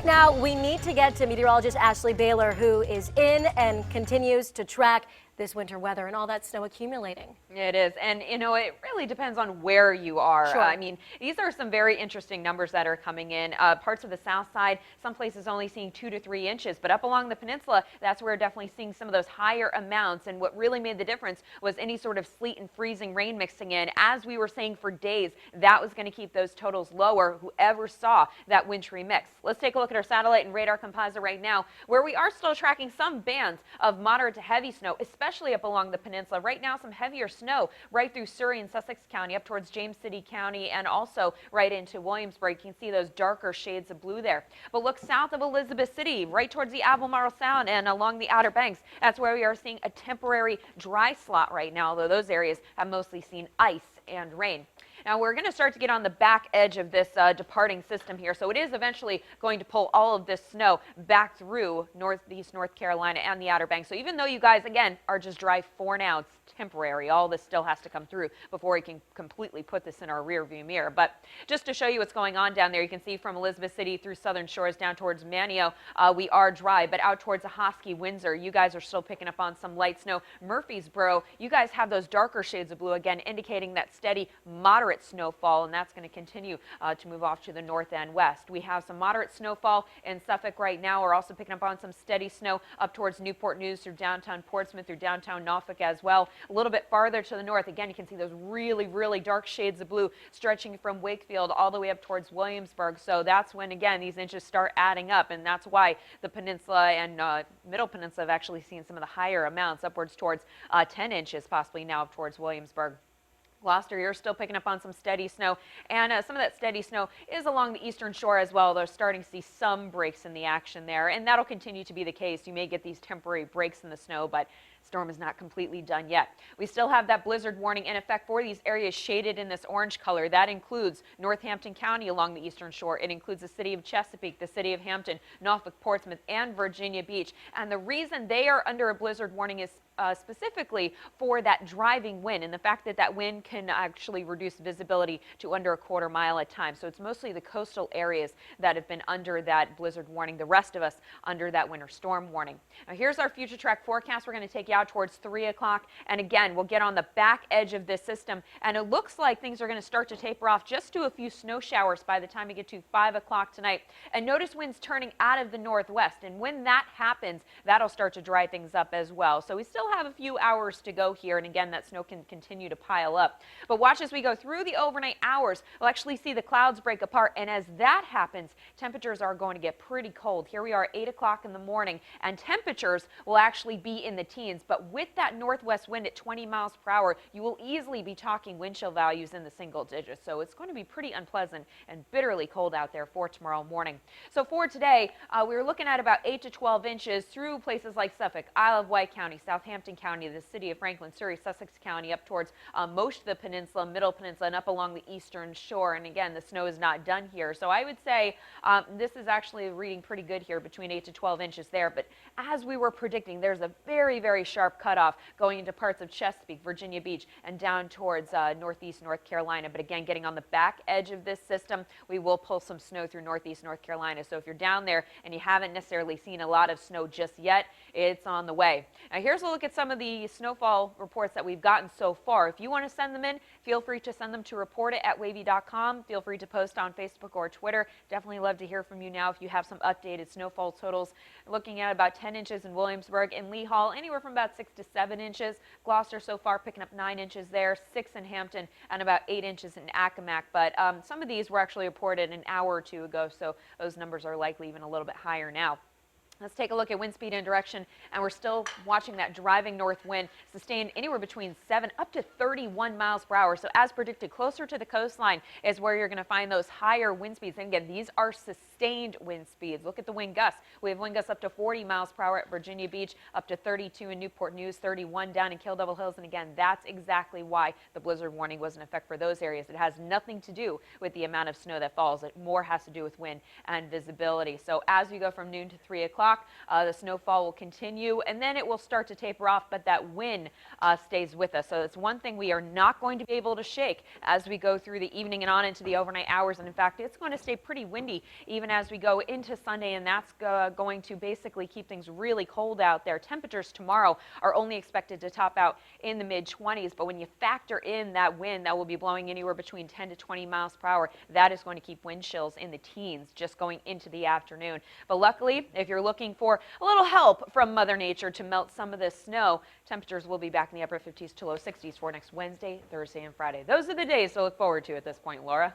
Now, we need to get to meteorologist Ashley Baylor, who is in and continues to track this winter weather and all that snow accumulating. It is. And, you know, it really depends on where you are. Sure. I mean, these are some very interesting numbers that are coming in. Parts of the south side, some places only seeing 2 to 3 inches. But up along the peninsula, that's where we're definitely seeing some of those higher amounts. And what really made the difference was any sort of sleet and freezing rain mixing in. As we were saying for days, that was going to keep those totals lower, whoever saw that wintry mix. Let's take a look at our satellite and radar composite right now, where we are still tracking some bands of moderate to heavy snow, especially up along the peninsula. Right now, some heavier snow right through Surrey and Sussex County, up towards James City County, and also right into Williamsburg. You can see those darker shades of blue there. But look south of Elizabeth City, right towards the Albemarle Sound and along the Outer Banks. That's where we are seeing a temporary dry slot right now, although those areas have mostly seen ice and rain. Now we're going to start to get on the back edge of this departing system here, so it is eventually going to pull all of this snow back through northeast North Carolina and the Outer Banks. So even though you guys, again, are just dry for now, it's temporary. All this still has to come through before we can completely put this in our rear view mirror. But just to show you what's going on down there, you can see from Elizabeth City through Southern Shores down towards Manio, we are dry, but out towards Ahoskie, Windsor, you guys are still picking up on some light snow. Murfreesboro, you guys have those darker shades of blue, again, indicating that steady, moderate snowfall, and that's going to continue to move off to the north and west. We have some moderate snowfall in Suffolk right now. We're also picking up on some steady snow up towards Newport News through downtown Portsmouth, through downtown Norfolk as well. A little bit farther to the north, again, you can see those really, really dark shades of blue stretching from Wakefield all the way up towards Williamsburg. So that's when, again, these inches start adding up, and that's why the peninsula and middle peninsula have actually seen some of the higher amounts, upwards towards 10 inches possibly now up towards Williamsburg. Gloucester, you're still picking up on some steady snow, and some of that steady snow is along the eastern shore as well. They're starting to see some breaks in the action there, and that'll continue to be the case. You may get these temporary breaks in the snow, but storm is not completely done yet. We still have that blizzard warning in effect for these areas shaded in this orange color. That includes Northampton County along the eastern shore. It includes the city of Chesapeake, the city of Hampton, Norfolk, Portsmouth, and Virginia Beach. And the reason they are under a blizzard warning is specifically for that driving wind, and the fact that that wind can actually reduce visibility to under a quarter mile at times. So it's mostly the coastal areas that have been under that blizzard warning, the rest of us under that winter storm warning. Now here's our future track forecast. We're going to take you out towards 3 o'clock, and again, we'll get on the back edge of this system, and it looks like things are going to start to taper off just to a few snow showers by the time we get to 5 o'clock tonight. And notice winds turning out of the northwest, and when that happens, that'll start to dry things up as well. So we still have a few hours to go here, and again, that snow can continue to pile up. But watch as we go through the overnight hours, we'll actually see the clouds break apart, and as that happens, temperatures are going to get pretty cold. Here we are at 8 o'clock in the morning, and temperatures will actually be in the teens, but with that northwest wind at 20 miles per hour, you will easily be talking wind chill values in the single digits. So it's going to be pretty unpleasant and bitterly cold out there for tomorrow morning. So for today, we're looking at about 8 to 12 inches through places like Suffolk, Isle of Wight County, Southampton County, the city of Franklin, Surrey, Sussex County, up towards most of the peninsula, middle peninsula, and up along the eastern shore. And again, the snow is not done here. So I would say this is actually reading pretty good here, between 8 to 12 inches there. But as we were predicting, there's a very, very sharp cutoff going into parts of Chesapeake, Virginia Beach, and down towards northeast North Carolina. But again, getting on the back edge of this system, we will pull some snow through northeast North Carolina. So if you're down there and you haven't necessarily seen a lot of snow just yet, it's on the way. Now here's a look at some of the snowfall reports that we've gotten so far. If you want to send them in, feel free to send them to reportit@wavy.com. Feel free to post on Facebook or Twitter. Definitely love to hear from you now if you have some updated snowfall totals. Looking at about 10 inches in Williamsburg and Lee Hall, anywhere from about 6 to 7 inches. Gloucester so far picking up 9 inches there, 6 in Hampton, and about 8 inches in Accomack. But some of these were actually reported an hour or two ago, so those numbers are likely even a little bit higher now. Let's take a look at wind speed and direction, and we're still watching that driving north wind sustained anywhere between 7 up to 31 miles per hour. So as predicted, closer to the coastline is where you're going to find those higher wind speeds. And again, these are sustained wind speeds. Look at the wind gusts. We have wind gusts up to 40 miles per hour at Virginia Beach, up to 32 in Newport News, 31 down in Kill Devil Hills. And again, that's exactly why the blizzard warning was in effect for those areas. It has nothing to do with the amount of snow that falls. It more has to do with wind and visibility. So as we go from noon to 3 o'clock, the snowfall will continue, and then it will start to taper off, but that wind stays with us. So it's one thing we are not going to be able to shake as we go through the evening and on into the overnight hours. And in fact, it's going to stay pretty windy even even as we go into Sunday, and that's going to basically keep things really cold out there. Temperatures tomorrow are only expected to top out in the mid-20s, but when you factor in that wind that will be blowing anywhere between 10 to 20 miles per hour, that is going to keep wind chills in the teens just going into the afternoon. But luckily, if you're looking for a little help from Mother Nature to melt some of this snow, temperatures will be back in the upper 50s to low 60s for next Wednesday, Thursday, and Friday. Those are the days to look forward to at this point, Laura.